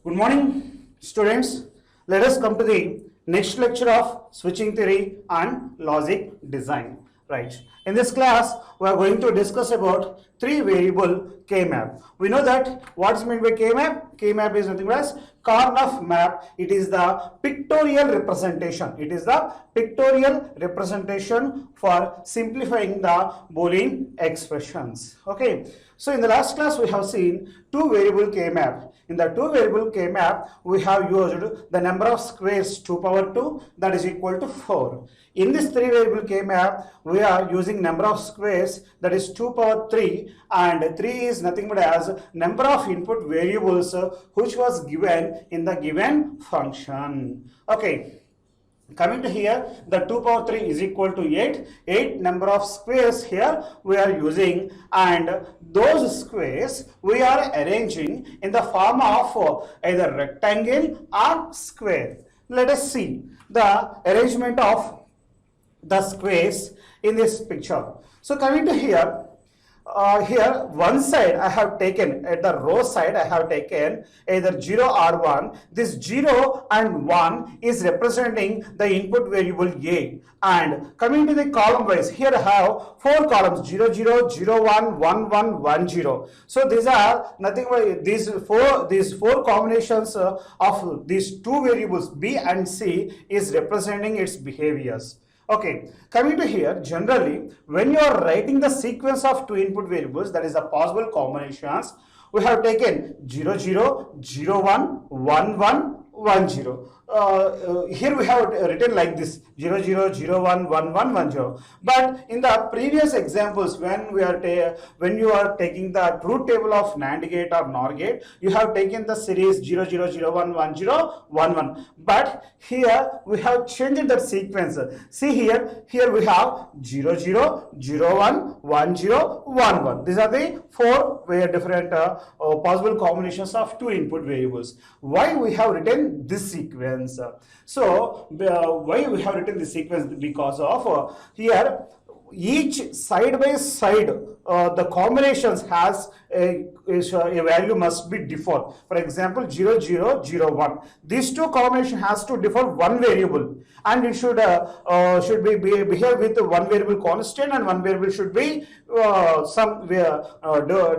Good morning, students. Let us come to the next lecture of switching theory and logic design. Right. In this class, we are going to discuss about three variable K-map. We know that what's meant by K-map? K-map is nothing but as Karnaugh map. It is the pictorial representation. It is the pictorial representation for simplifying the Boolean expressions. Okay. So in the last class, we have seen two variable K-map. In the two variable K-map, we have used the number of squares 2 power 2, that is equal to 4. In this three variable K-map, we are using number of squares, that is 2 power 3, and 3 is nothing but as number of input variables which was given in the given function. Okay. Coming to here, the 2 power 3 is equal to 8. 8 number of squares here we are using, and those squares we are arranging in the form of either rectangle or square. Let us see the arrangement of the squares in this picture. So coming to here, here one side I have taken, at the row side I have taken either 0 or 1. This 0 and 1 is representing the input variable A, and coming to the column wise, here I have 4 columns 0 0 0 1 1 1 1 0. So these are nothing but these four combinations of these two variables B and C is representing its behaviors. Okay, coming to here, generally when you are writing the sequence of two input variables, that is the possible combinations, we have taken 0 0 0 1 1 1 1 0. Here we have written like this 0 0 0 1 1 1 1 0. But in the previous examples, when you are taking the truth table of NAND gate or NOR gate, you have taken the series 0 0 0 1 1 0 1 1. But here we have changed that sequence. See here we have 0 0 0 1 1 0 1 1. These are the four very different possible combinations of two input variables. Why we have written this sequence? So why we have written this sequence? Because of here each side by side the combinations has a value must be differ. For example, 0 0 0 1, these two combination has to differ one variable, and it should be behave with one variable constant, and one variable should be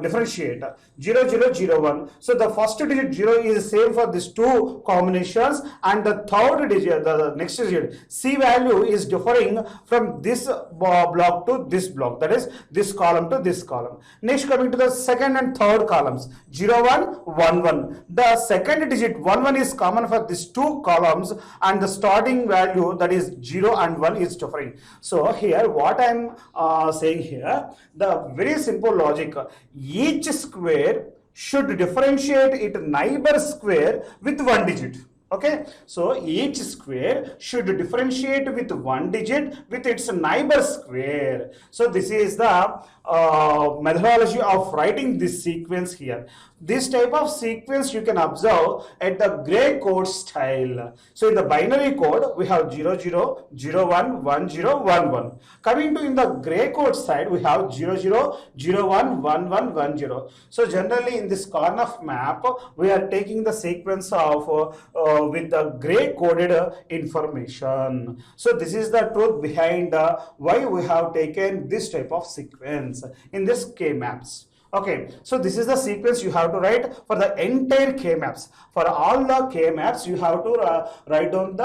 differentiate. 0 0 0 1, so the first digit 0 is same for these two combinations, and the third digit, the next digit C value is differing from this block to this block, that is this column to this column. Next, coming to the second and third columns, 0 1 1 1, the second digit 1 1 is common for these two columns, and the starting value, that is 0 and 1, is differing. So here what I am saying here, the very simple logic, each square should differentiate its neighbor square with one digit. Okay, so each square should differentiate with one digit with its neighbor square. So this is the methodology of writing this sequence here. This type of sequence you can observe at the gray code style. So in the binary code we have 0 0 0 1 1 0 1 1. Coming to in the gray code side, we have 0 0 0 1 1 1 1 0. So generally in this Karnaugh map we are taking the sequence of with the gray coded information. So this is the truth behind why we have taken this type of sequence in this K maps. Okay, so this is the sequence you have to write for the entire K maps. For all the K maps, you have to write down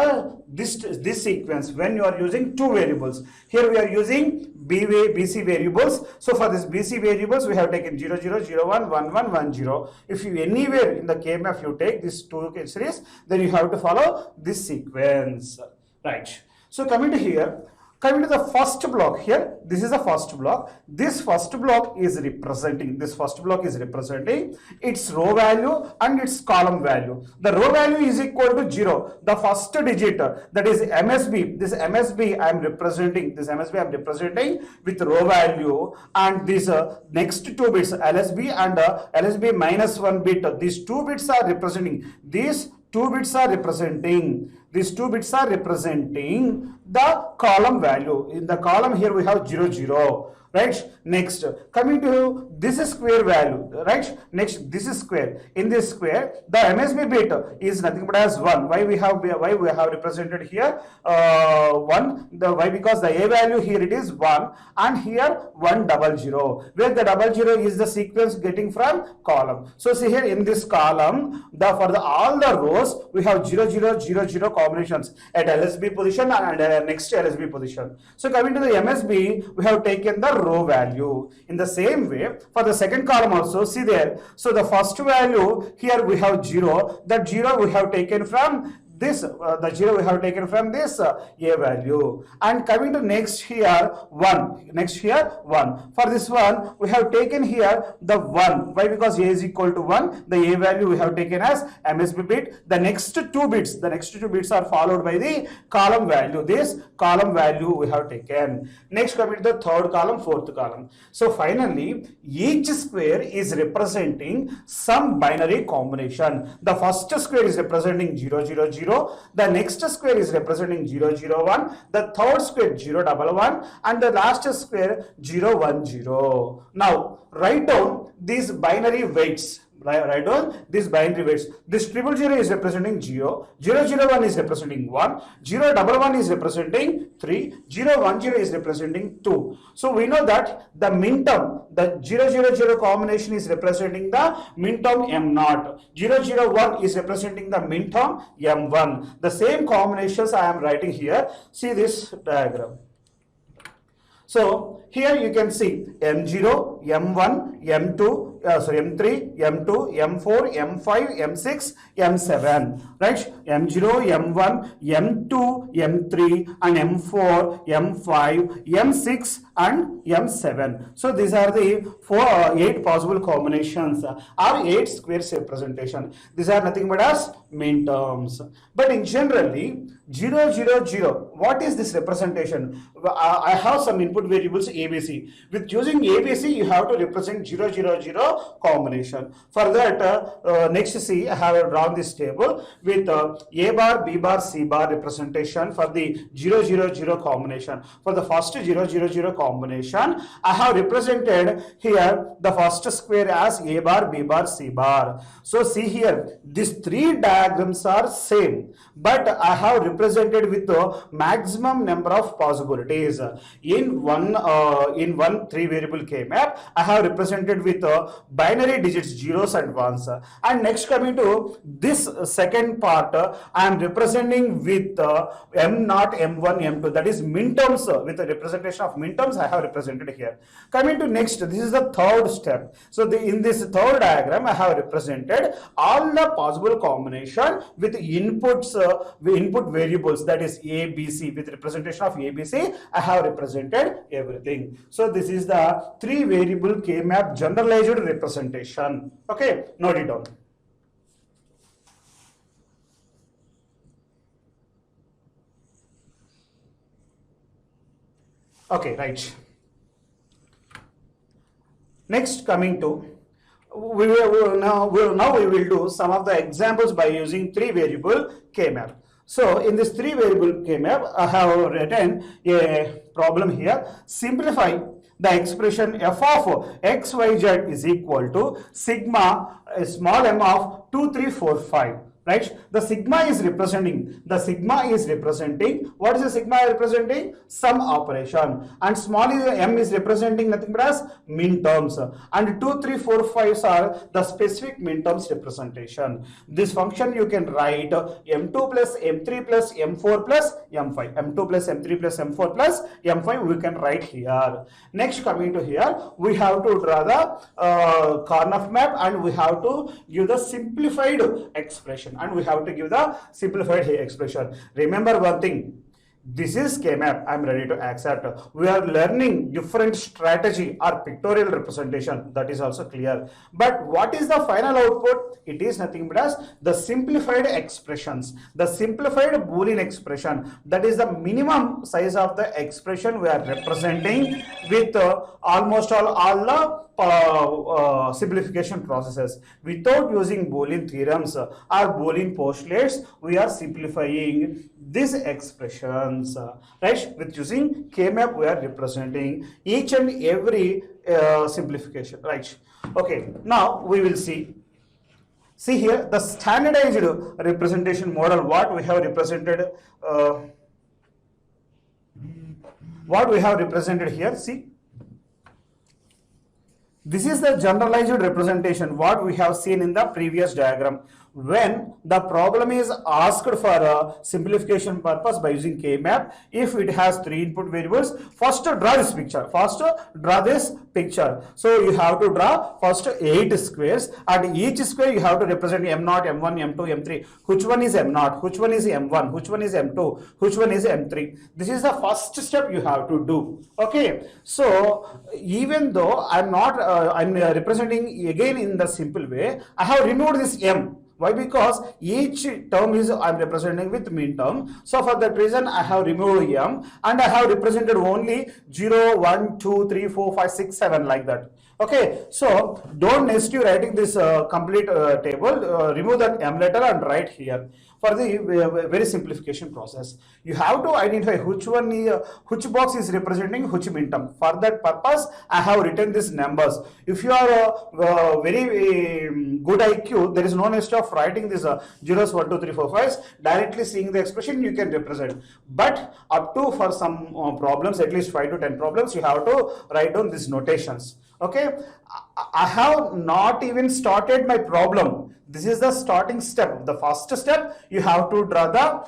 this sequence when you are using two variables. Here we are using BC variables. So for this BC variables, we have taken 0 0 0 1 1 1 1 0. If you anywhere in the K map you take this two series, then you have to follow this sequence. Right. So coming to here. Coming to the first block here, this is the first block. This first block is representing its row value and its column value. The row value is equal to 0. The first digit, that is MSB. This MSB I am representing. With row value, and these next two bits LSB and LSB minus 1 bit. These two bits are representing. These two bits are representing the column value. In the column here we have 0 0. right? Next, coming to this square value, right? Next, this is square. In this square, the MSB bit is nothing but as 1. Why we have represented here 1? The why? Because the A value here it is 1, and here 100, where the 00 is the sequence getting from column. So see here in this column, for all the rows we have 0000 combinations at LSB position and next LSB position. So coming to the MSB, we have taken the row value. In the same way, for the second column also, see there. So the first value here we have 0. That 0 we have taken from this, the 0 we have taken from this A value. And coming to next here 1. Next here 1. For this one we have taken here the 1. Why? Because A is equal to 1. The A value we have taken as MSB bit. The next two bits are followed by the column value. This column value we have taken. Next, coming to the third column, fourth column. So finally, each square is representing some binary combination. The first square is representing 000. The next square is representing 001. The third square 011, and the last square 010. Now write down these binary weights. Write down these binary weights. This 000 is representing 0, 001 is representing 1, 011 is representing 3, 010 is representing 2. So we know that the min term, the 000 combination is representing the min term M0, 001 is representing the min term M1. The same combinations I am writing here. See this diagram. So here you can see M0, M1, M2, M3, M2, M4, M5, M6, M7, right? M0, M1, M2, M3, and M4, M5, M6, and M7. So these are the 8 possible combinations or 8 squares representation. These are nothing but as min terms. But in generally, 000, what is this representation? I have some input variables ABC. With using ABC, you have to represent 000 combination. For that, next see, I have drawn this table with A bar, B bar, C bar representation for the 000 combination. For the first 000 combination, I have represented here the first square as A bar, B bar, C bar. So see here, these 3 diagrams are same, but I have represented with the maximum number of possibilities. In one 3 variable K map, I have represented with binary digits, zeros and ones. And next, coming to this second part, I am representing with M0, M1, M2, that is min terms. With the representation of min terms, I have represented here. Coming to next, this is the third step. So in this third diagram, I have represented all the possible combination with inputs, input variables, that is A, B, C. With representation of A, B, C, I have represented everything. So this is the 3 variable K map generalized representation. Okay, note it down. Okay, right. Next, coming to we will do some of the examples by using 3 variable K map. So in this 3 variable K map, I have written a problem here. Simplify the expression f of xyz is equal to sigma small m of 2, 3, 4, 5. Right? The sigma is representing, what is the sigma representing? Some operation. And small m is representing nothing but as min terms. And 2, 3, 4, 5 are the specific min terms representation. This function you can write m2 plus m3 plus m4 plus m5. m2 plus m3 plus m4 plus m5 we can write here. Next, coming to here, we have to draw the Karnaugh map and we have to give the simplified expression. And we have to give the simplified expression. Remember one thing, this is K map, I am ready to accept. We are learning different strategy or pictorial representation, that is also clear. But what is the final output? It is nothing but as the simplified expressions, the simplified Boolean expression, that is the minimum size of the expression we are representing with almost all the simplification processes. Without using Boolean theorems or Boolean postulates, we are simplifying these expressions. diagrams, right? With using K-map, we are representing each and every simplification, right? Okay, now we will see. See here, the standardized representation model, what we have represented, here, see. This is the generalized representation, what we have seen in the previous diagram. When the problem is asked for a simplification purpose by using K-map, if it has 3 input variables, first draw this picture. So you have to draw first 8 squares, and each square you have to represent M0, M1, M2, M3. Which one is M0? Which one is M1? Which one is M2? Which one is M3? This is the first step you have to do. Okay. So even though I'm not, I'm representing again in the simple way, I have removed this M. Why? Because each term is I'm representing with min term. So for that reason, I have removed M and I have represented only 0, 1, 2, 3, 4, 5, 6, 7 like that. Okay, so don't necessarily writing this complete table, remove that M letter and write here. For the very simplification process, you have to identify which box is representing which min term. For that purpose, I have written these numbers. If you are very good IQ, there is no need of writing these zeros 1, 2, 3, 4, 5. Directly seeing the expression, you can represent. But up to for some problems, at least 5 to 10 problems, you have to write down these notations. Okay, I have not even started my problem. This is the starting step. The first step, you have to draw the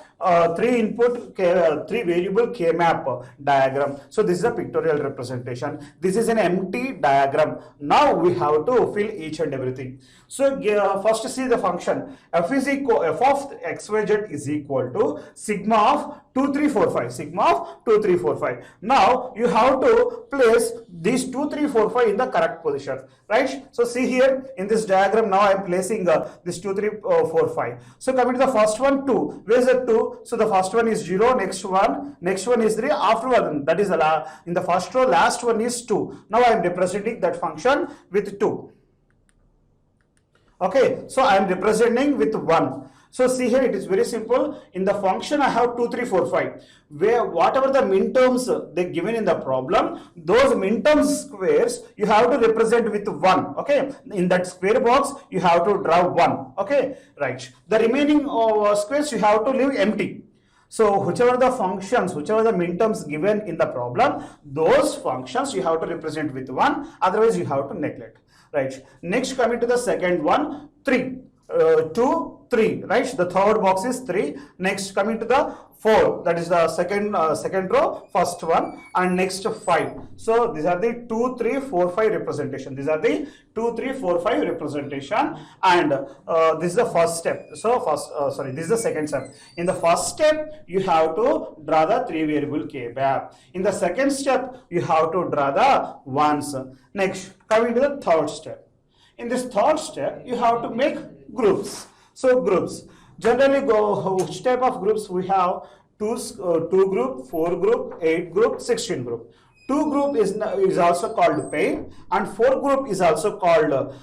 3 variable K-map diagram. So this is a pictorial representation. This is an empty diagram. Now we have to fill each and everything. So first see the function. F of xyz is equal to sigma of 2, 3, 4, 5. Sigma of 2, 3, 4, 5. Now you have to place these 2, 3, 4, 5 in the correct position. Right? So see here in this diagram, now I am placing this 2, 3, 4, 5. So coming to the first one, 2. Where is the 2? So the first one is 0, next one is 3, after one, that is in the first row, last one is 2. Now I am representing that function with 2. Okay, so I am representing with 1. So see here, it is very simple. In the function, I have 2, 3, 4, 5. Where whatever the min terms they given in the problem, those min term squares you have to represent with 1. Okay, in that square box you have to draw 1. Okay, right. The remaining squares you have to leave empty. So whichever the functions, whichever the min terms given in the problem, those functions you have to represent with 1. Otherwise you have to neglect. Right. Next, coming to the second one, 3. 2, 3, right? The third box is 3. Next, coming to the 4, that is the second row, first one, and next 5. So these are the 2, 3, 4, 5 representation. These are the 2, 3, 4, 5 representation, and this is the first step. So this is the second step. In the first step, you have to draw the 3 variable K-map. In the second step, you have to draw the ones. Next, coming to the third step. In this third step, you have to make groups. So groups, generally which type of groups we have? 2 group, 4 group, 8 group, 16 group. 2 group is also called pair, and 4 group is also called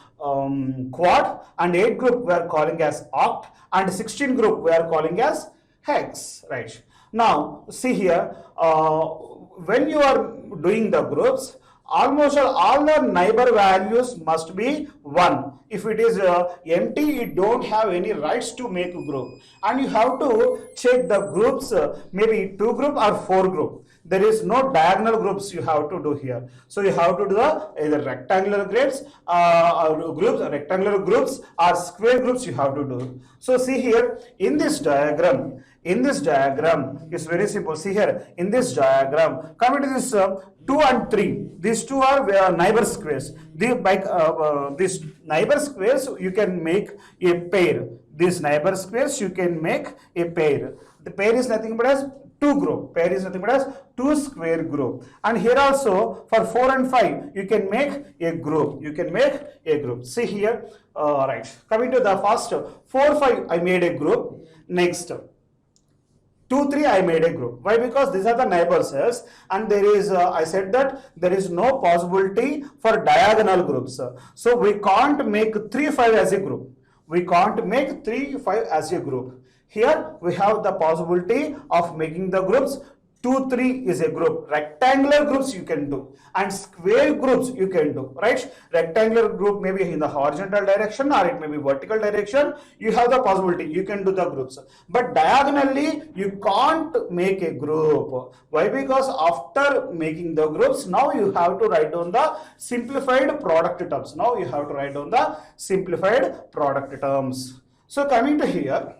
quad, and 8 group we are calling as oct, and 16 group we are calling as hex. Right. Now see here, when you are doing the groups, almost all the neighbor values must be 1. If it is empty, you don't have any rights to make a group, and you have to check the groups, maybe 2 group or 4 group. There is no diagonal groups you have to do here. So you have to do the either rectangular groups or square groups you have to do. So see here in this diagram, it's very simple. See here in this diagram, coming to this 2 and 3, these 2 are neighbor squares. These neighbor squares you can make a pair. These neighbor squares you can make a pair. The pair is nothing but as 2 group. Pair is nothing but as 2 square group. And here also for 4 and 5 you can make a group. See here, right. Coming to the first 4, 5 I made a group. Next 2, 3 I made a group. Why? Because these are the neighbor cells, and there is I said that there is no possibility for diagonal groups. So we can't make 3, 5 as a group. Here we have the possibility of making the groups 2, 3 is a group. Rectangular groups you can do and square groups you can do, right? Rectangular group may be in the horizontal direction or it may be vertical direction. You have the possibility, you can do the groups. But diagonally, you can't make a group. Why? Because after making the groups, now you have to write down the simplified product terms. Now you have to write down the simplified product terms. So coming to here,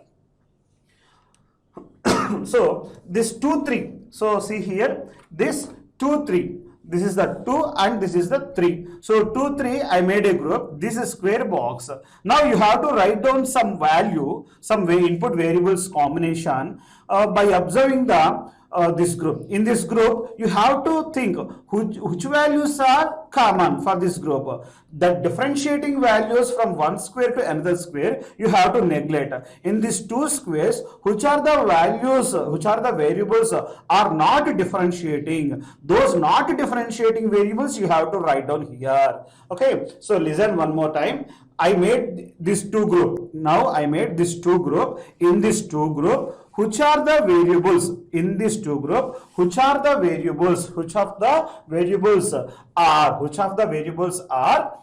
so this 2, 3. So see here, this 2, 3. This is the 2 and this is the 3. So 2, 3, I made a group. This is square box. Now you have to write down some value, some input variables combination by observing the this group. In this group, you have to think which values are common for this group. The differentiating values from one square to another square, you have to neglect. In these two squares, which are the values, which are the variables are not differentiating. Those not differentiating variables you have to write down here. Okay, so listen one more time. I made this two group. Now I made this two group. In this two group, which are the variables in this two group? Which are the variables? Which of the variables are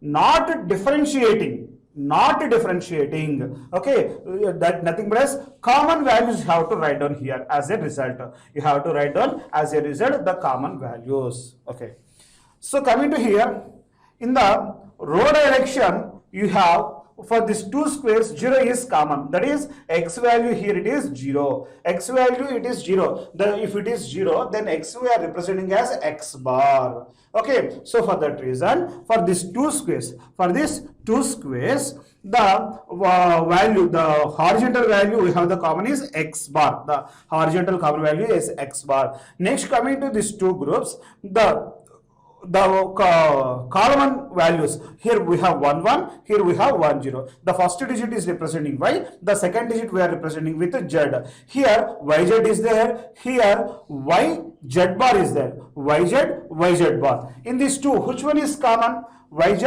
not differentiating? Not differentiating. Okay, that nothing but as common values you have to write down here as a result. You have to write down as a result the common values. Okay. So coming to here, in the row direction, you have for these two squares 0 is common, that is x value here it is 0, x value it is 0. If it is 0, then x we are representing as x bar. Okay, so for that reason, for these two squares, the value, the horizontal value we have the common is x bar. The horizontal common value is x bar. Next, coming to these two groups, the column values, here we have 1 1, here we have 1 0. The first digit is representing y, the second digit we are representing with z. Here yz is there, here yz bar is there, yz bar. In these two, which one is common? yz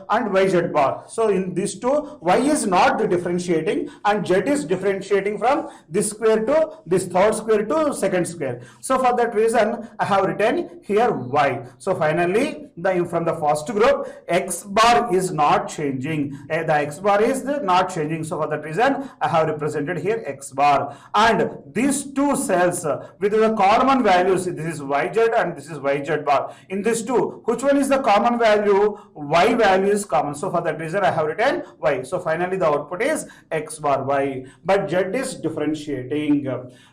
and yz bar. So in these two, y is not differentiating and z is differentiating from this square to this third square to second square. So for that reason, I have written here y. So finally, from the first group, x bar is not changing. The x bar is not changing. So for that reason, I have represented here x bar. And these two cells with the common values, this is yz and this is yz bar. In these two, which one is the common value? Y value is common. So for that reason, I have written y. So finally, the output is x bar y. But z is differentiating,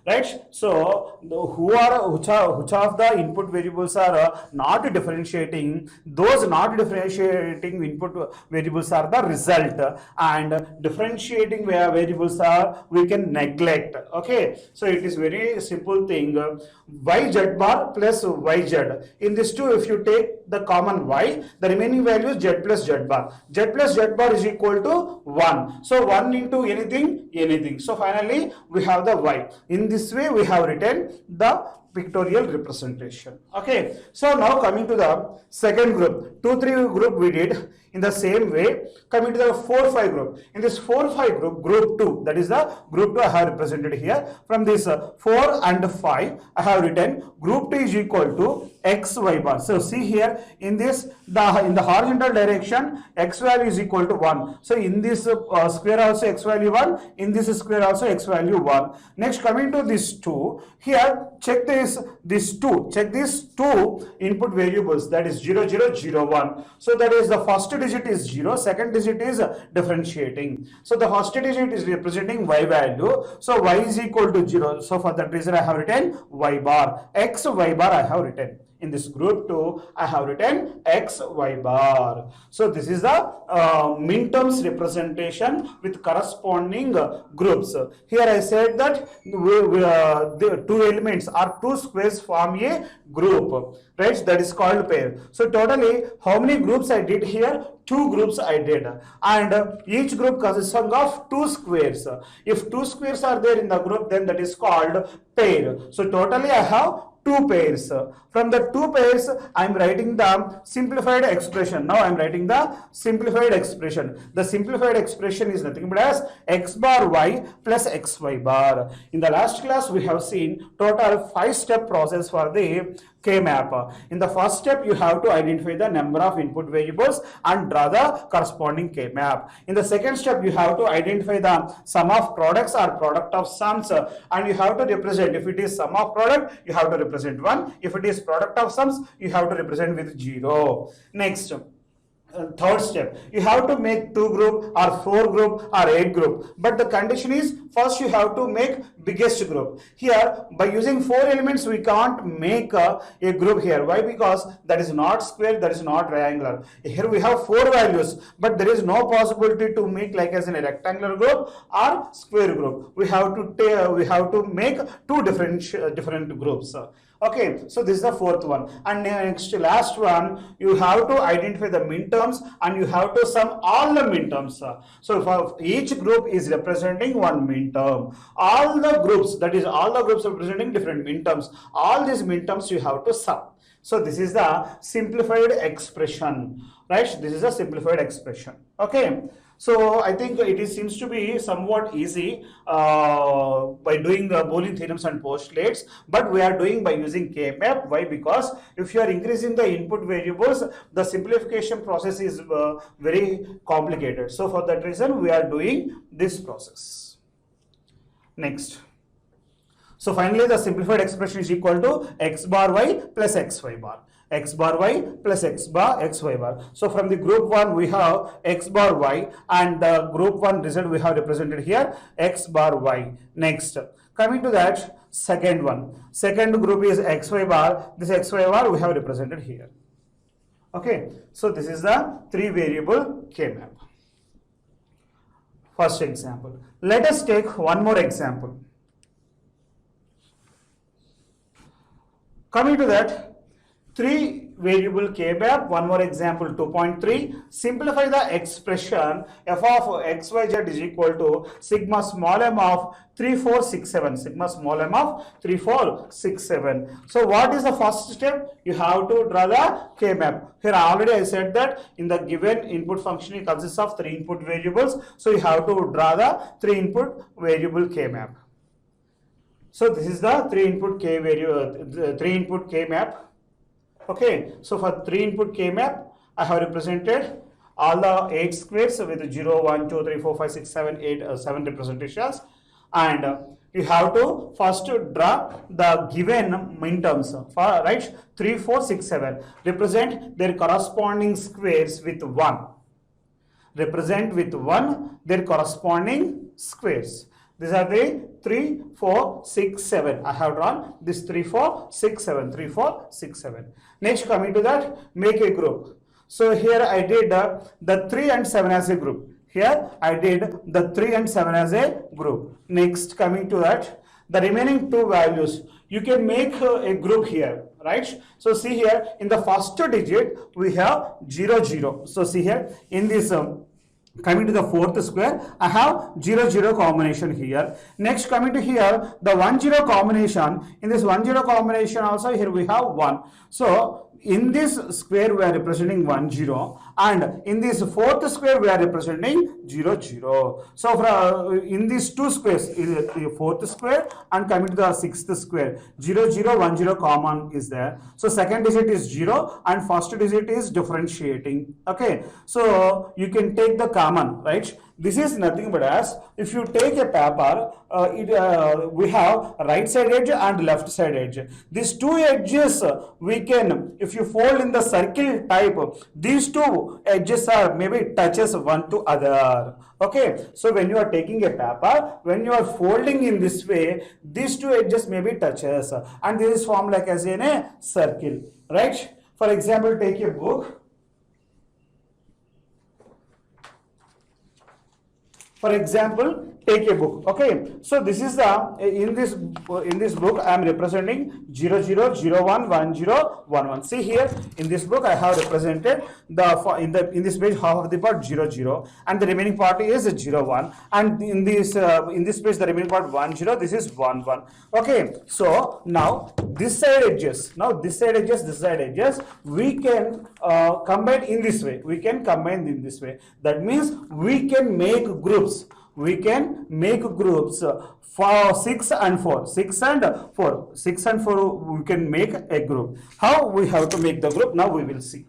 right? So which of the input variables are not differentiating? Those not differentiating input variables are the result, and differentiating variables are we can neglect. Okay, so it is very simple thing. Yz bar plus yz. In this two, if you take the common y, the remaining value is z plus z bar. Z plus z bar is equal to 1. So 1 into anything. So finally, we have the y. In this way, we have written the pictorial representation. Okay, so now coming to the second group, 2 3 group we did in the same way. Coming to the 4 5 group, in this 4 5 group, group 2, that is the group 2 I have represented here. From this 4 and 5, I have written group 2 is equal to x y bar. So see here, in this in the horizontal direction, x value is equal to 1. So in this square also x value 1, in this square also x value 1. Next, coming to this 2, here check these two input variables, that is 0 0 0 1. So that is the first digit is 0, second digit is differentiating. So the first digit is representing y value. So y is equal to 0. So for that reason, I have written y bar. X y bar I have written. In this group 2, I have written x y bar. So this is the minterms representation with corresponding groups. Here I said that the two elements or two squares form a group, right? That is called pair. So totally, how many groups I did here? 2 groups I did, and each group consisting of 2 squares. If 2 squares are there in the group, then that is called pair. So totally I have two pairs. From the two pairs, I am writing the simplified expression. Now I am writing the simplified expression. The simplified expression is nothing but as x bar y plus xy bar. In the last class, we have seen total 5-step process for the K-map. In the first step, you have to identify the number of input variables and draw the corresponding K-map. In the second step, you have to identify the sum of products or product of sums, and you have to represent, if it is sum of product, you have to represent 1. If it is product of sums, you have to represent with 0. Next, third step, you have to make 2 group or 4 group or 8 group, but the condition is first you have to make biggest group. Here by using 4 elements we can't make a group here. Why? Because that is not square, that is not triangular. Here we have 4 values, but there is no possibility to make like as in a rectangular group or square group. We have to make 2 different groups. Okay, so this is the fourth one. And next, last one, you have to identify the minterms and you have to sum all the minterms. So for each group is representing one minterm. All the groups, that is all the groups representing different minterms. All these minterms you have to sum. So this is the simplified expression, right? This is a simplified expression. Okay. So I think it seems to be somewhat easy by doing the Boolean theorems and postulates, but we are doing by using K-map. Why? Because if you are increasing the input variables, the simplification process is very complicated. So for that reason, we are doing this process. Next. So finally, the simplified expression is equal to x bar y plus xy bar. X bar y plus x bar xy bar. So from the group 1 we have x bar y, and the group 1 result we have represented here x bar y. Next, coming to that second one, second group is xy bar. This xy bar we have represented here. Okay, so this is the 3 variable K-map. First example. Let us take one more example. Coming to that, 3 variable K-map, one more example 2.3. Simplify the expression f of xyz is equal to sigma small m of 3467. Sigma small m of 3467. So what is the first step? You have to draw the K-map. Here already I said that in the given input function it consists of 3 input variables. So you have to draw the 3 input variable K-map. So this is the 3 input K-map. Okay, so for 3 input K-map, I have represented all the 8 squares with 0, 1, 2, 3, 4, 5, 6, 7, 8, 7 representations. And you have to first draw the given minterms, for, right? 3, 4, 6, 7. Represent their corresponding squares with 1. Represent with 1 their corresponding squares. These are the 3, 4, 6, 7. I have drawn this 3, 4, 6, 7. 3, 4, 6, 7. Next, coming to that, make a group. So here I did the 3 and 7 as a group. Here I did the 3 and 7 as a group. Next, coming to that, the remaining 2 values, you can make a group here, right? So see here, in the first digit, we have 0, 0. So see here, in this coming to the 4th square, I have 0, 0 combination here. Next, coming to here, the 1, 0 combination. In this 1, 0 combination also, here we have 1. So in this square we are representing 1, 0, and in this 4th square we are representing 0, 0. So for, in these 2 squares, the 4th square and coming to the 6th square, 0, 0, 1, 0 common is there. So second digit is 0 and first digit is differentiating. Okay, so you can take the common, right? This is nothing but as if you take a paper, we have right side edge and left side edge. These 2 edges we can, if you fold in the circle type, these 2 edges are maybe touches one to other. Okay, so when you are taking a paper, when you are folding in this way, these 2 edges maybe touches, and this is formed like as in a circle, right? For example, take a book. For example, take a book. Okay, so this is the in this book I am representing 0 0 0 1 1 0 1 1. See here in this book I have represented the in this page half of the part 0 0 and the remaining part is 0 1, and in this page the remaining part 1 0. This is 1 1. Okay, so now this side edges, this side edges we can combine in this way. We can combine in this way. That means we can make groups. We can make groups for 6 and 4. 6 and 4. 6 and 4 we can make a group. How we have to make the group? Now we will see.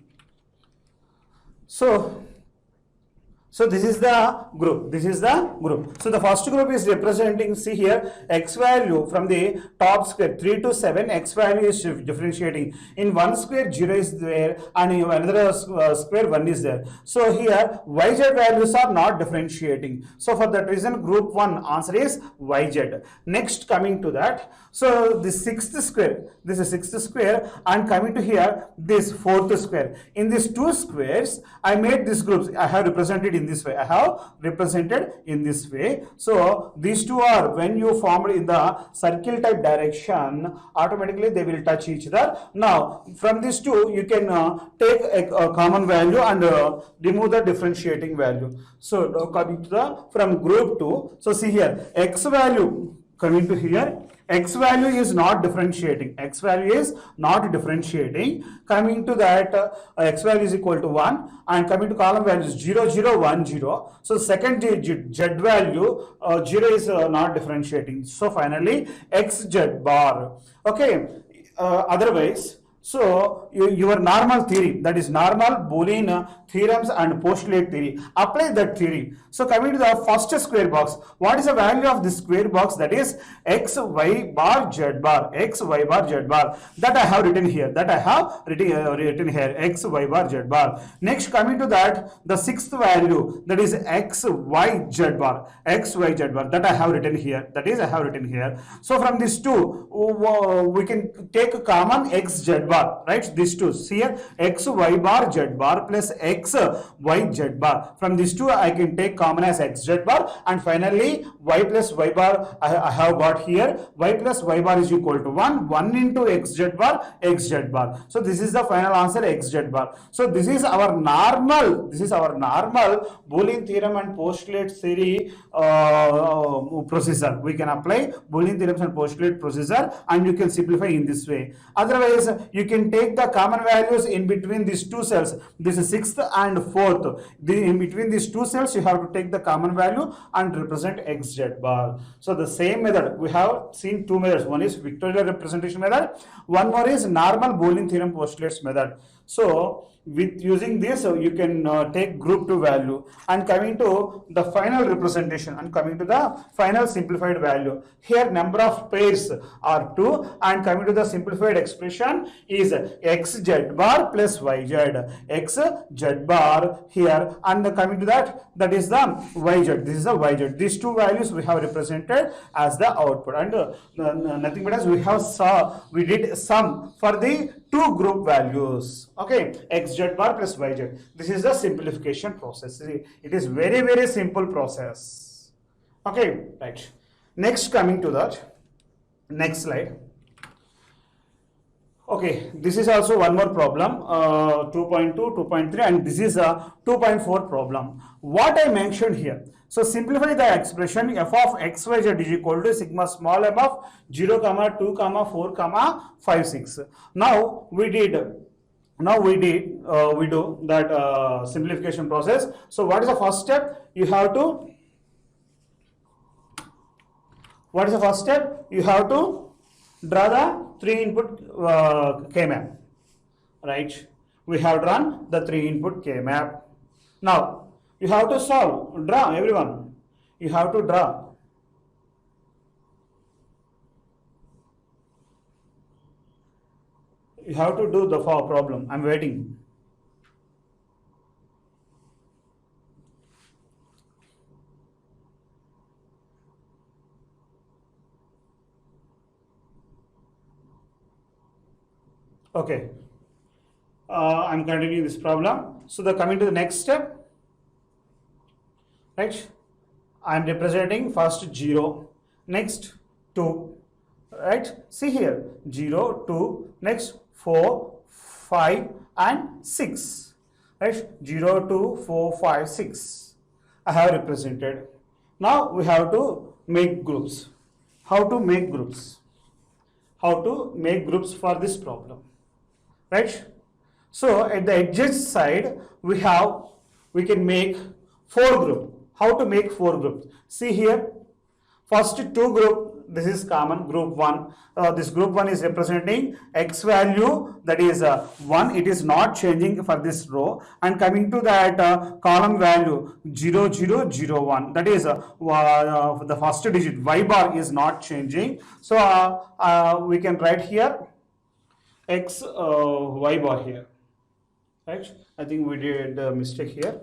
So this is the group. This is the group. So the first group is representing, see here, x value from the top square 3 to 7, x value is differentiating. In one square 0 is there and in another square 1 is there. So here yz values are not differentiating. So for that reason group 1 answer is yz. Next coming to that, so this sixth square, this is sixth square, and coming to here this fourth square. In these two squares I made these groups. I have represented in this way. I have represented in this way. So these two are, when you formed in the circle type direction, automatically they will touch each other. Now from these two you can take a common value and remove the differentiating value. So now coming to the from group 2, so see here x value coming to here, x value is not differentiating. X value is not differentiating. Coming to that x value is equal to 1, and coming to column value is 0 0 1 0. So second digit z value 0 is not differentiating. So finally x z bar. Okay, otherwise, so your normal theory, that is normal Boolean theorems and postulate theory, apply that theory. So coming to the first square box, what is the value of this square box? That is x y bar z bar, x y bar z bar, that I have written here, written here x y bar z bar. Next coming to that, the sixth value, that is x y z bar, x y z bar, that I have written here, So from these two we can take a common x z bar, right? These two, see here x y bar z bar plus x y z bar. From these two I can take common as x z bar, and finally y plus y bar I have got here, y plus y bar is equal to 1 into x z bar, x z bar. So this is the final answer, x z bar. So this is our normal Boolean theorem and postulate theory procedure. We can apply Boolean theorems and postulate procedure, and you can simplify in this way. Otherwise you can take the common values in between these two cells. This is sixth and fourth. In between these two cells you have to take the common value and represent x z bar. So the same method, we have seen two methods. One is vectorial representation method, one more is normal Boolean theorem postulates method. So with using this you can take group 2 value, and coming to the final representation and coming to the final simplified value, here number of pairs are 2, and coming to the simplified expression is x z bar plus y z, x z bar here, and coming to that, that is the y z, this is the y z. These two values we have represented as the output, and nothing but as we did sum for the two group values. Okay, x z bar plus y z. This is the simplification process. It is very, very simple process. Okay, right. Next, coming to that, next slide. Okay, this is also one more problem, 2.2, 2.3, and this is a 2.4 problem. What I mentioned here, so simplify the expression f of x y z is equal to sigma small m of 0, 2, 4, 5, 6. Now we do that simplification process. So what is the first step? You have to draw the 3 input K-map, right? We have drawn the 3 input K-map. Now you have to draw everyone. You have to draw. You have to do the problem. I'm waiting. Okay, I'm continuing this problem. So coming to the next step, right? I am representing first 0, next 2, right? See here 0, 2, next 4, 5 and 6, right? 0, 2, 4, 5, 6 I have represented. Now we have to make groups. How to make groups? How to make groups for this problem, right? So at the edges side we can make 4 groups. How to make 4 groups? See here, first 2 group, this is common, group 1. This group 1 is representing x value, that is 1. It is not changing for this row. And coming to that column value 0, 0, 0, 1. That is the first digit y bar is not changing. So we can write here x y bar here. Right? I think we did a mistake here.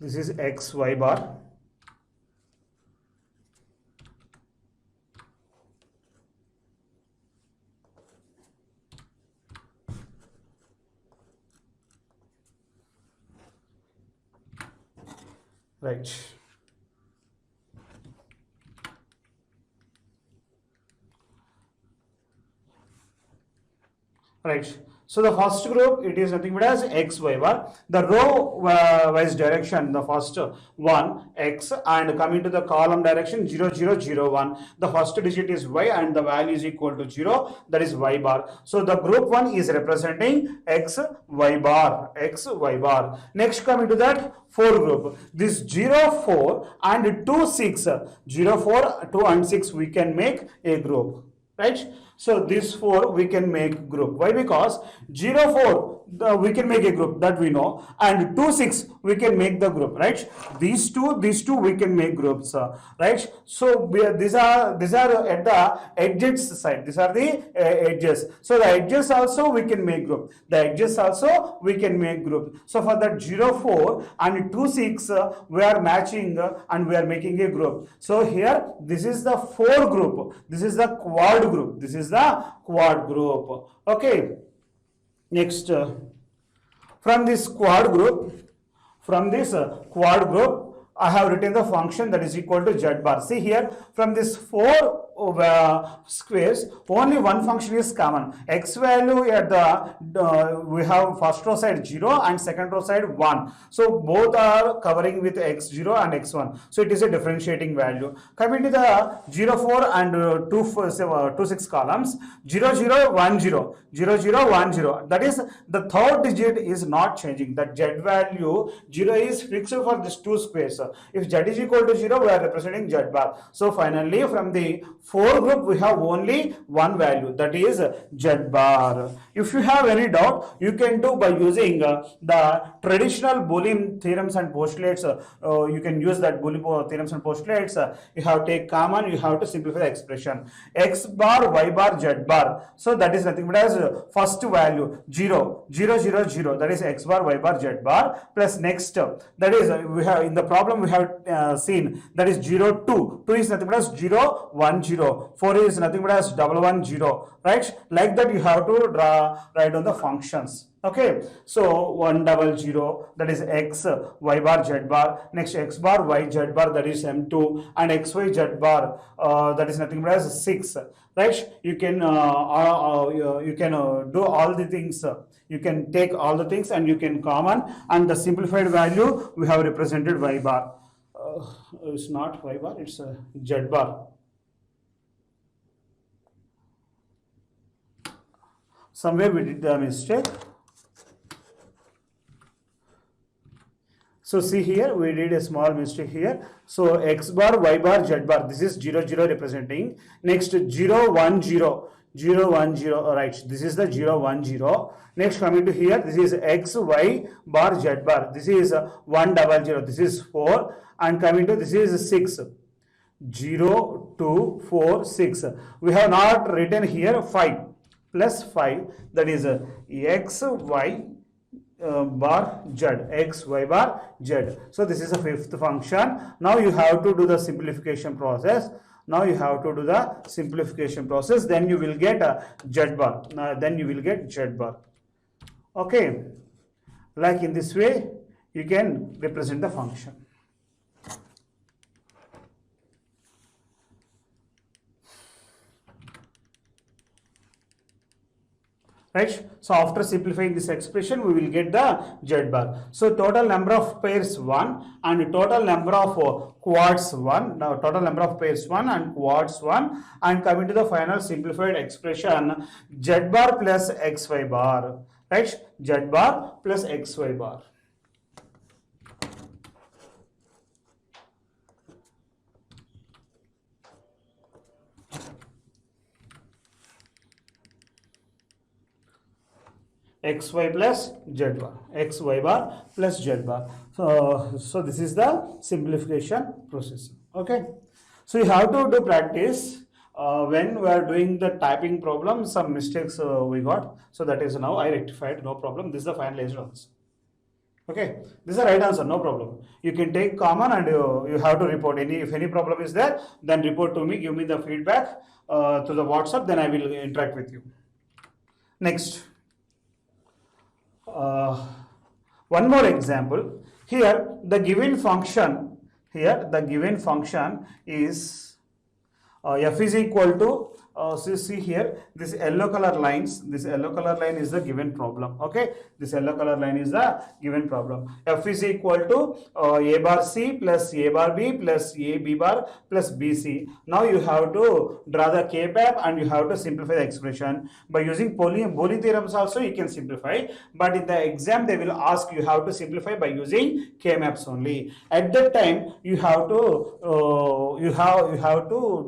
This is x y bar. Right. Right. So the first group, it is nothing but as x y bar. The row wise direction, the first one x, and coming to the column direction 0, 0, 0, 1. The first digit is y and the value is equal to 0. That is y bar. So the group 1 is representing x y bar. X y bar. Next coming to that 4 group. This 0, 4 and 2, 6. 0, 4, 2 and 6 we can make a group. Right? So these 4 we can make group. Why? Because 0, 4 we can make a group, that we know, and 2, 6 we can make the group, right? These two we can make groups, right? So these are at the edges side. These are the edges. So the edges also we can make group. The edges also we can make group. So for that 0, 4 and 2, 6 we are matching and we are making a group. So here this is the 4 group. This is the quad group. This is the quad group. Okay. Next, from this quad group, I have written the function that is equal to z bar. See here, from this 4 squares, only one function is common. X value at the we have first row side 0 and second row side 1. So both are covering with x0 and x1. So it is a differentiating value. Coming to the 0, 4 and 2, 6 columns, 0, 0, 1, 0, 0, 0, 1, 0. That is the third digit is not changing. That z value 0 is fixed for these 2 squares. If z is equal to 0, we are representing z bar. So finally from the 4 group we have only one value, that is z bar. If you have any doubt, you can do by using the traditional Boolean theorems and postulates. You can use that Boolean theorems and postulates. You have to take common, you have to simplify the expression. X bar, y bar, z bar. So that is nothing but as first value 0, 0, 0, 0. That is x bar, y bar, z bar. Plus next, that is we have in the problem we have seen, that is 0, 2. 2 is nothing but as 0, 1, 0. 4 is nothing but as 1, 1, 0. Right? Like that you have to write on the functions. Okay, so 1, 0, 0, that is x y bar z bar. Next x bar y z bar, that is m2, and x y z bar, that is nothing but as 6. Right? You can do all the things. You can take all the things and you can common, and the simplified value we have represented y bar. It's not y bar, it's z bar. Somewhere we did the mistake. So see here, we did a small mistake here. So x bar, y bar, z bar, this is 0, 0 representing. Next 0, 1, 0, 0, 1, 0, right, this is the 0, 1, 0. Next coming to here, this is x, y bar, z bar, this is 1, 0, 0, this is 4. And coming to this is 6. 0, 2, 4, 6. We have not written here 5. Plus 5, that is x, y, bar z, x, y bar, z. So this is the fifth function. Now you have to do the simplification process. Now you have to do the simplification process. Then you will get a z bar. Then you will get z bar. Okay. Like in this way, you can represent the function. Right. So after simplifying this expression, we will get the z bar. So total number of pairs 1 and total number of quads 1. Now total number of pairs 1 and quads 1, and coming to the final simplified expression, z bar plus xy bar. Right. Z bar plus xy bar. xy plus z bar, xy bar plus z bar. So this is the simplification process. Okay. So you have to do practice. When we are doing the typing problem, some mistakes we got. So that is now I rectified, no problem. This is the finalized answer. Okay, this is the right answer, no problem. You can take common and you have to report if any problem is there, then report to me, give me the feedback to the WhatsApp, then I will interact with you. Next. One more example. Here the given function is f is equal to so see here, this yellow color line is the given problem. Okay, this yellow color line is the given problem. F is equal to a bar c plus a bar b plus a b bar plus bc. Now you have to draw the k-map and you have to simplify the expression by using Pauli theorems. Also you can simplify, but in the exam they will ask you how to simplify by using k-maps only. At that time you have to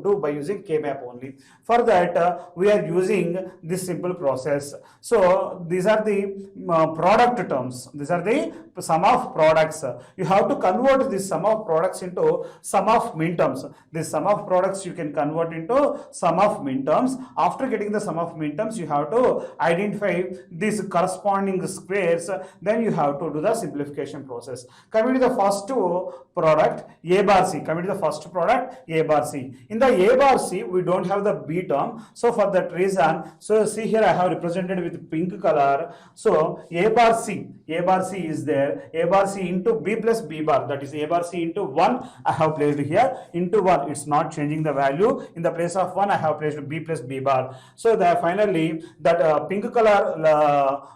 do by using k-map only. For that we are using this simple process. So these are the product terms. These are the sum of products. You have to convert this sum of products into sum of minterms. This sum of products you can convert into sum of minterms. After getting the sum of minterms, you have to identify these corresponding squares. Then you have to do the simplification process. Coming to the first product a bar c. Coming to the first product a bar c. In the a bar c, we don't have the b term. So for that reason, so see here I have represented with pink color. So a bar c is there. A bar c into b plus b bar, that is a bar c into 1 I have placed here into 1. It's not changing the value. In the place of 1 I have placed b plus b bar. So that finally that pink color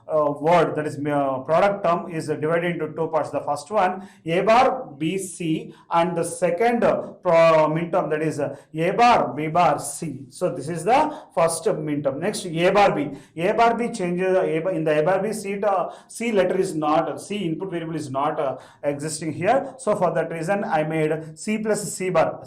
word, that is product term, is divided into two parts. The first one a bar b c and the second minterm, that is a bar b bar c. So this is the first minterm. Next a bar b. A bar b changes in the a bar b c letter is not, c input variable is not existing here. So for that reason I made c plus c bar.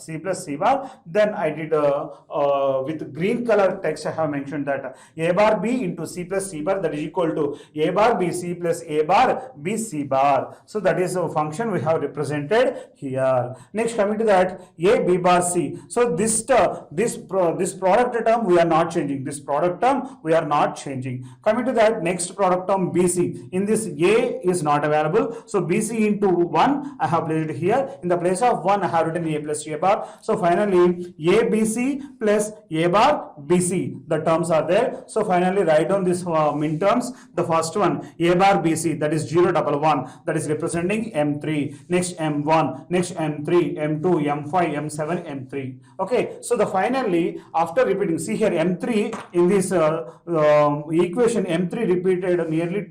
Then I did with green color text I have mentioned that a bar b into c plus c bar, that is equal to a bar b c plus a bar b c bar. So that is a function we have represented here. Next coming to that a b bar c. So this product term we are not changing. This product term we are not changing. Coming to that next product term bc. In this a is not available. So bc into 1 I have placed it here. In the place of 1 I have written a plus a bar. So finally a bc plus a bar bc, the terms are there. So finally write down this minterms. The first one a bar bc, that is 0 1 1, that is representing m3. Next m1, next m3, m2, m5, m7, m3. Okay, so the finally after repeating, see here m3 in this equation, m3 repeated nearly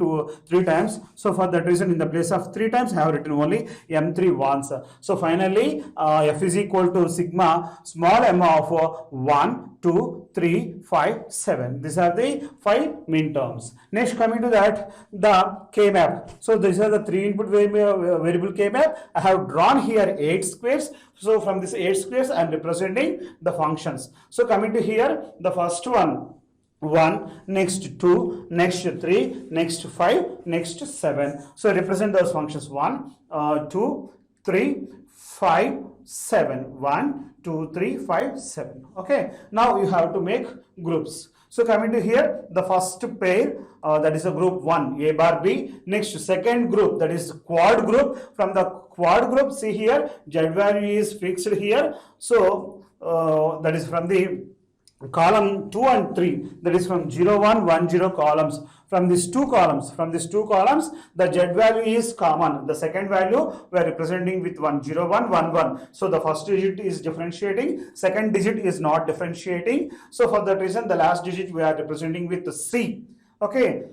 3 times. So for that reason in the place of 3 times I have written only m3 once. So finally f is equal to sigma small m of 1, 2, 3, 5, 7. These are the 5 minterms. Next coming to that the k-map. So these are the 3 input variable k-map. I have drawn here 8 squares. So from this 8 squares I am representing the functions. So coming to here, the first one 1, next 2, next 3, next 5, next 7. So represent those functions 1, 2, 3, 5, 7. 1, 2, 3, 5, 7. Okay. Now you have to make groups. So coming to here, the first pair, that is a group 1, A bar B. Next, second group, that is quad group. From the quad group, see here, Z value is fixed here. So that is from the column 2 and 3, that is from 0, 1, 1, 0 columns. From these two columns, the Z value is common. The second value we are representing with 1, 0, 1, 1, 1. So the first digit is differentiating, second digit is not differentiating. So for that reason, the last digit we are representing with C. Okay.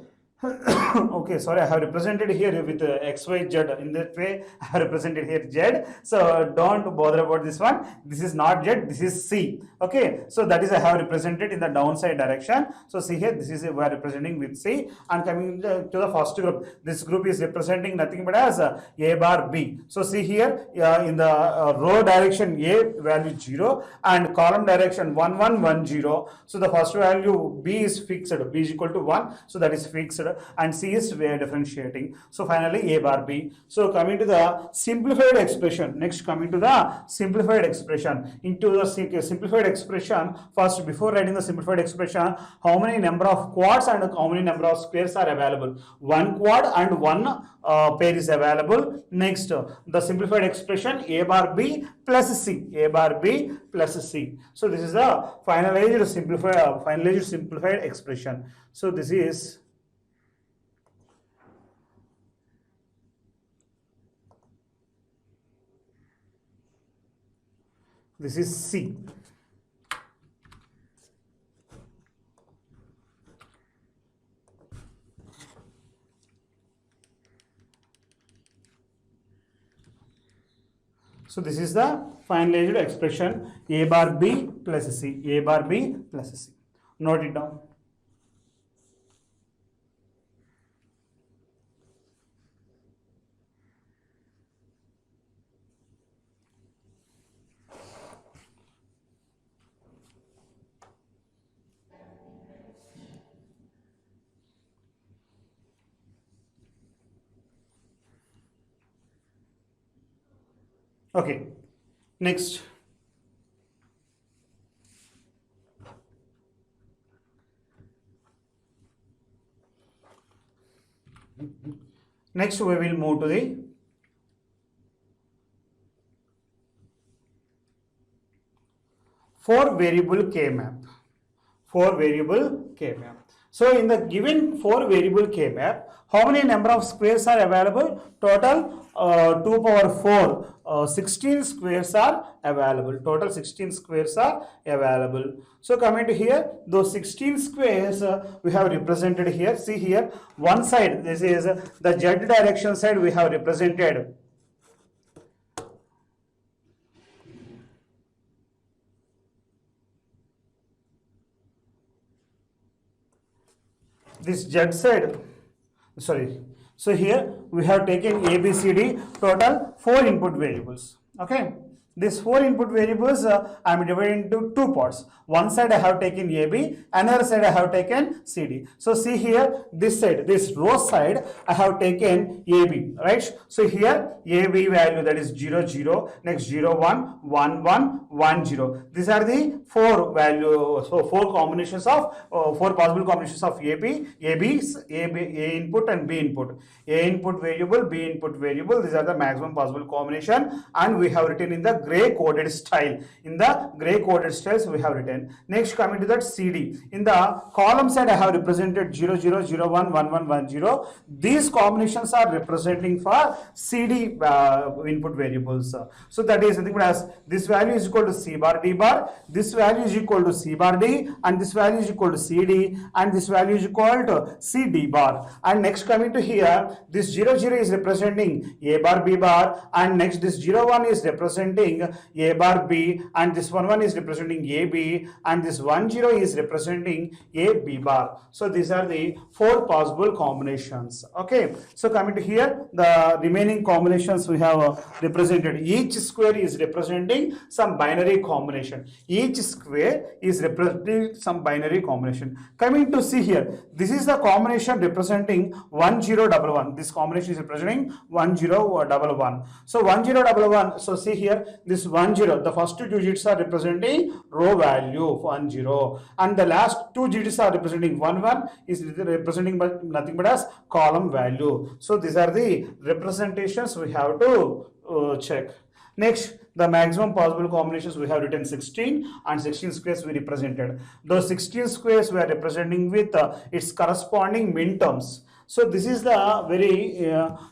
Okay, sorry, I have represented here with X, Y, Z. In that way, I have represented here Z. So don't bother about this one. This is not Z, this is C. Okay, so that is I have represented in the downside direction. So see here, this is we are representing with C. And coming to the first group, this group is representing nothing but as A bar B. So see here, in the row direction A value 0 and column direction 1, 1, 1, 0. So the first value B is fixed, B is equal to 1. So that is fixed. And C is where differentiating. So finally A bar B. So coming to the simplified expression. Next, coming to the simplified expression. Into the simplified expression, first before writing the simplified expression, how many number of quads and how many number of squares are available? One quad and one pair is available. Next, the simplified expression A bar B plus C. A bar B plus C. So this is the finalized simplified expression. So this is C. So this is the finalized expression A bar B plus C. A bar B plus C. Note it down. Okay, next. Next we will move to the four variable K map. So in the given 4 variable K map, how many number of squares are available? Total 2 power 4, 16 squares are available. Total 16 squares are available. So coming to here, those 16 squares we have represented here. See here, one side, this is the Z direction side we have represented. This Z side, sorry. So here we have taken A, B, C, D, total 4 input variables. Okay. These 4 input variables I am dividing into 2 parts. One side I have taken AB, another side I have taken CD. So see here, this side, this row side I have taken AB, right? So here AB value, that is 0, 0, next 0, 1, 1, 1, 1, 0. These are the 4 values, so 4 combinations of 4 possible combinations of A input and B input. A input variable, B input variable, these are the maximum possible combination, and we have written in the gray coded style. In the gray coded styles we have written. Next, coming to that CD. In the column side I have represented 0, 0, 0, 1, 1, 1, 1, 0. These combinations are representing for CD input variables. So that is nothing but as this value is equal to C bar D bar, this value is equal to C bar D, and this value is equal to CD, and this value is equal to CD bar. And next, coming to here, this 0, 0 is representing A bar B bar, and next this 0, 1 is representing A bar B, and this 1, 1 is representing AB, and this 1, 0 is representing A B bar. So these are the 4 possible combinations. Okay, so coming to here, the remaining combinations we have represented. Each square is representing some binary combination. Each square is representing some binary combination. Coming to see here, this is the combination representing 1, 0, 1, 1. This combination is representing 1, 0, 1, 1. So 1, 0, 1, 1. So see here, this 10, the first two digits are representing row value 10, and the last two digits are representing 11 is representing but nothing but as column value. So these are the representations we have to check. Next, the maximum possible combinations we have written 16, and 16 squares we represented. Those 16 squares we are representing with its corresponding min terms. So this is the very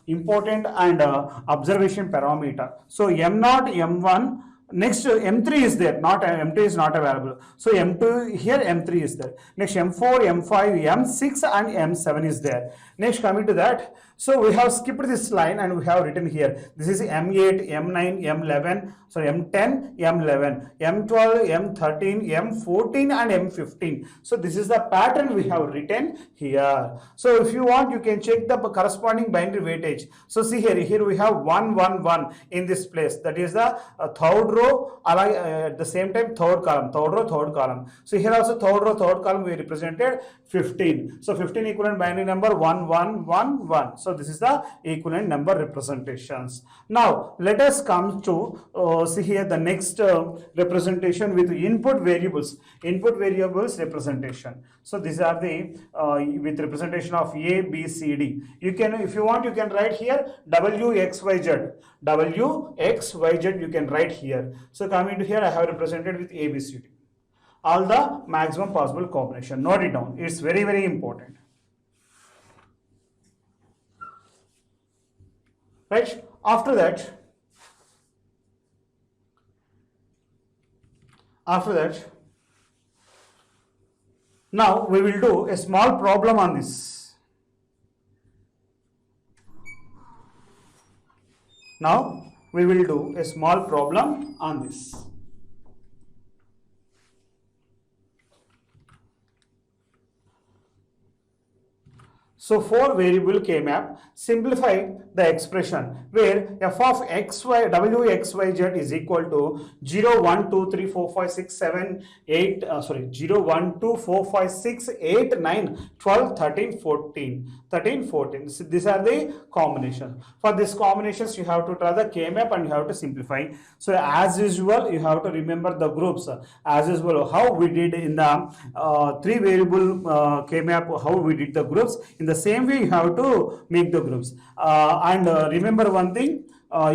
important and observation parameter. So M0, M1, next M3 is there, not M2 is not available. So M2 here, M3 is there. Next M4, M5, M6 and M7 is there. Next, coming to that, so we have skipped this line and we have written here. This is M8, M9, M11, sorry, M10, M11, M12, M13, M14 and M15. So this is the pattern we have written here. So if you want, you can check the corresponding binary weightage. So see here we have 1, 1, 1 in this place. That is the third row, at the same time third column, third row, third column. So here also third row, third column we represented 15. So 15 equivalent binary number 1, 1, 1, 1. So this is the equivalent number representations. Now let us come to see here the next representation with input variables. Input variables representation. So these are the with representation of A, B, C, D. You can, if you want, you can write here W, X, Y, Z. W, X, Y, Z you can write here. So coming to here, I have represented with A, B, C, D. All the maximum possible combination. Note it down. It's very, very important. Right? After that, now we will do a small problem on this. Now we will do a small problem on this. So for variable K-map, simplify the expression where f of x, y, w, x, y, z is equal to 0, 1, 2, 3, 4, 5, 6, 7, 8, 0, 1, 2, 4, 5, 6, 8, 9, 12, 13, 14. 13, 14. So these are the combinations. For these combinations, you have to draw the K-map and you have to simplify. So as usual, you have to remember the groups. As usual, how we did in the three variable K-map, how we did the groups. In the same way, you have to make the groups. Remember one thing,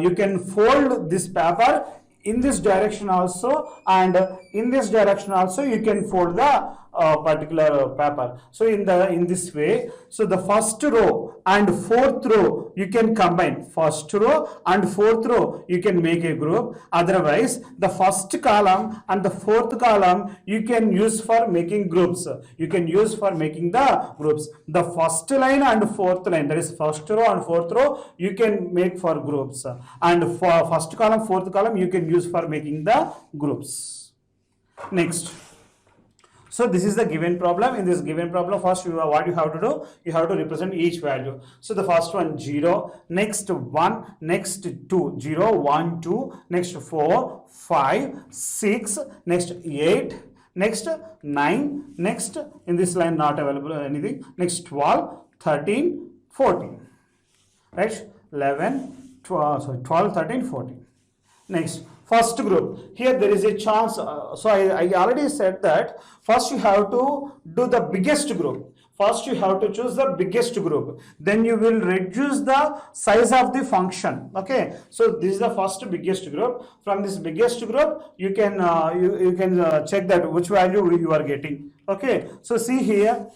you can fold this paper in this direction also, and in this direction also you can fold the particular paper. So in this way, so the first row and fourth row you can combine. First row and fourth row you can make a group. Otherwise, the first column and the fourth column you can use for making groups. You can use for making the groups. The first line and fourth line, that is first row and fourth row, you can make for groups. And for first column, fourth column, you can use for making the groups. Next. So this is the given problem. In this given problem, first what you have to do, you have to represent each value. So the first one 0, next 1, next 2, 0, 1, 2, next 4, 5, 6, next 8, next 9, next in this line not available anything, next 12, 13, 14, right? 11, 12, sorry, 12, 13, 14. Next, first group. Here there is a chance. So I already said that first you have to do the biggest group. First you have to choose the biggest group. Then you will reduce the size of the function. Okay. So this is the first biggest group. From this biggest group, you can you can check that which value you are getting. Okay. So see here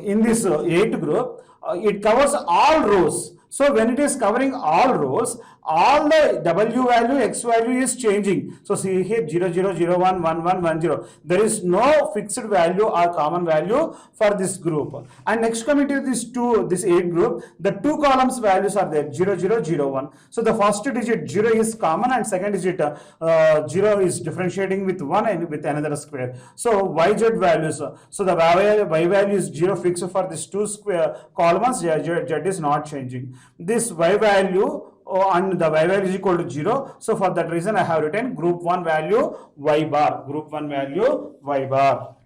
in this 8 group, it covers all rows. So when it is covering all rows, all the W value, X value is changing. So see here 0, 0, 0, 1, 1, 1, 1, 0. There is no fixed value or common value for this group. And next coming to this 8 group, the two columns values are there 0, 0, 0, 1. So the first digit 0 is common and second digit 0 is differentiating with 1 and with another square. So YZ values, so the Y value is 0 fixed for these two square columns, Z is not changing. This Y value and the Y value is equal to 0. So for that reason I have written group 1 value Y bar. Group 1 value Y bar.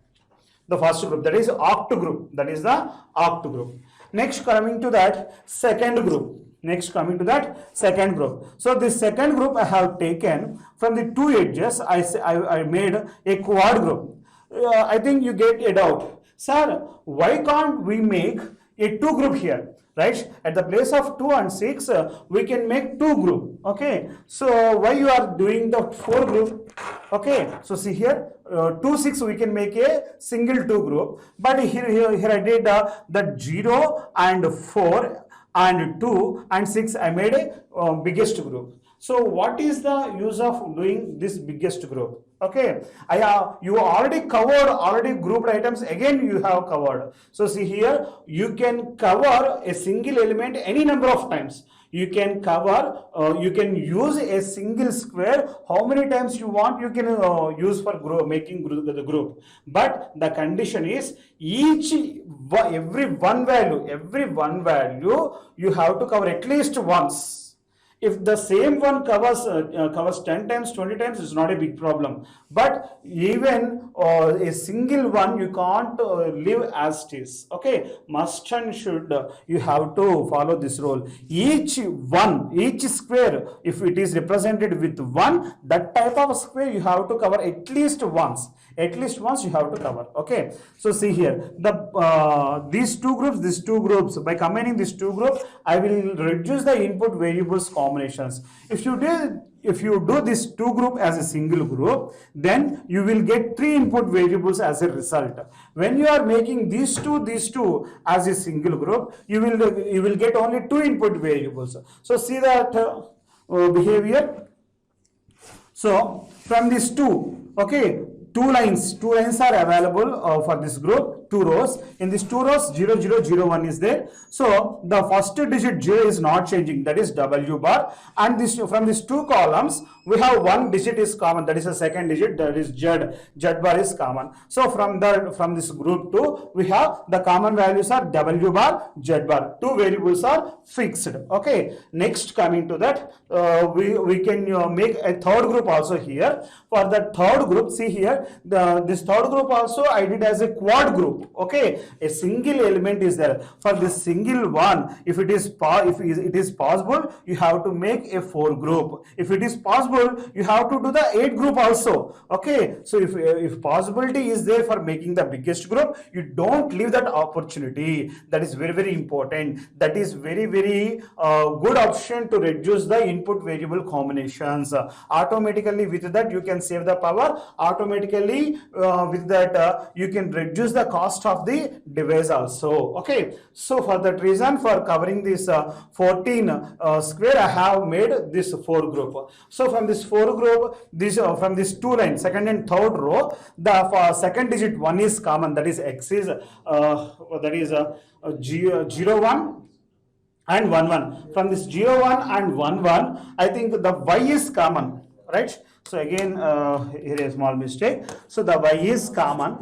The first group, that is oct group. That is the oct group. Next coming to that second group. Next, coming to that second group. So this second group I have taken from the two edges. I made a quad group. I think you get a doubt, sir. Why can't we make a two group here? Right, at the place of 2 and 6 we can make two group. Okay, so why you are doing the four group? Okay, so see here, 2 6 we can make a single two group, but here I did the 0 and 4 and 2 and 6 I made a biggest group. So what is the use of doing this biggest group? Okay, you already covered already grouped items, again you have covered. So see here, you can cover a single element any number of times. You can cover, you can use a single square how many times you want, you can use for making the group. But the condition is every one value you have to cover at least once. If the same one covers 10 times, 20 times, it's not a big problem. But even a single one, you can't live as it is. Okay, must and should, you have to follow this rule. Each square, if it is represented with 1, that type of square you have to cover at least once. At least once you have to cover. Okay, so see here, these two groups, by combining these two groups, I will reduce the input variables combinations. If you do this two group as a single group, then you will get 3 input variables as a result. When you are making these two as a single group, you will get only 2 input variables. So see that behavior. So from these two, okay, two lines are available for this group, 2 rows. In these 2 rows, 0 0 0 1 is there. So the first digit J is not changing, that is W bar, and from these 2 columns we have 1 digit is common, that is a second digit, that is Z bar is common. So from this group 2 we have the common values are W bar, Z bar, 2 variables are fixed. Okay, next coming to that, we can make a third group also here. For the third group, see here, this third group also I did as a quad group. Okay, a single element is there. For this single one, if it is possible, you have to make a 4 group. If it is possible, you have to do the 8 group also. Okay, so if possibility is there for making the biggest group, you don't leave that opportunity. That is very, very important. That is very, very good option to reduce the input variable combinations. Automatically with that you can save the power. Automatically with that you can reduce the cost of the device also. Okay, so for that reason, for covering this 14 square, I have made this 4 group. So from this 4 group, from this 2 lines, second and third row, the second digit 1 is common, that is X is 0 1 and 1 1. From this 0 1 and 1 1, I think the Y is common, right? So again here is a small mistake. So the Y is common,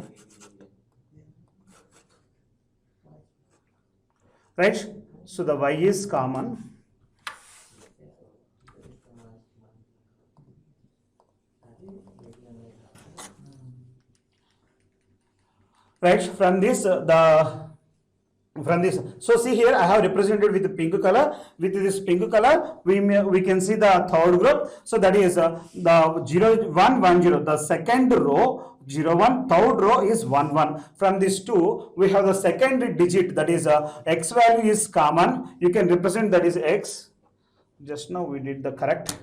right? So the Y is common. Right, from this so see here I have represented with the pink color. With this pink color we can see the third group. So that is the 0 1 1 0, the second row 0 1, third row is 1 1. From this 2 we have the second digit, that is X value is common. You can represent that is X. Just now we did the correct.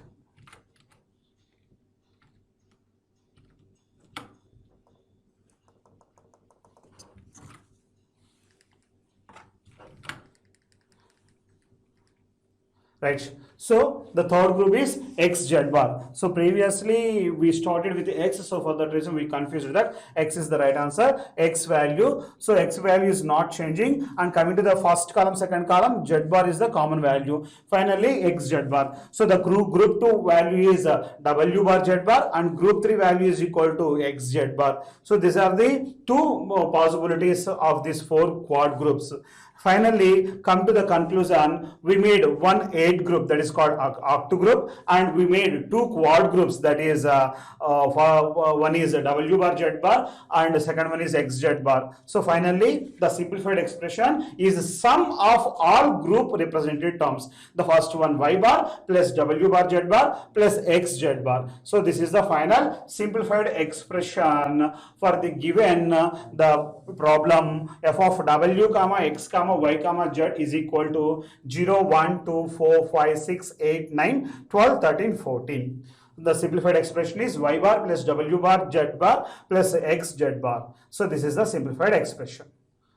Right, so the third group is X Z bar. So previously we started with X, so for that reason we confused that. X is the right answer, X value. So X value is not changing, and coming to the first column, second column, Z bar is the common value. Finally X Z bar. So the group 2 value is W bar Z bar, and group 3 value is equal to X Z bar. So these are the 2 possibilities of these 4 quad groups. Finally, come to the conclusion, we made one 8 group that is called octo group, and we made two quad groups, that is one is W bar Z bar and the second one is X Z bar. So finally, the simplified expression is sum of all group represented terms. The first one Y bar plus W bar Z bar plus X Z bar. So this is the final simplified expression for the given the problem f of W comma X comma Y comma Z is equal to 0, 1, 2, 4, 5, 6, 8, 9, 12, 13, 14. The simplified expression is Y bar plus W bar Z bar plus X Z bar. So this is the simplified expression.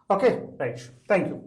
Okay, right. Thank you.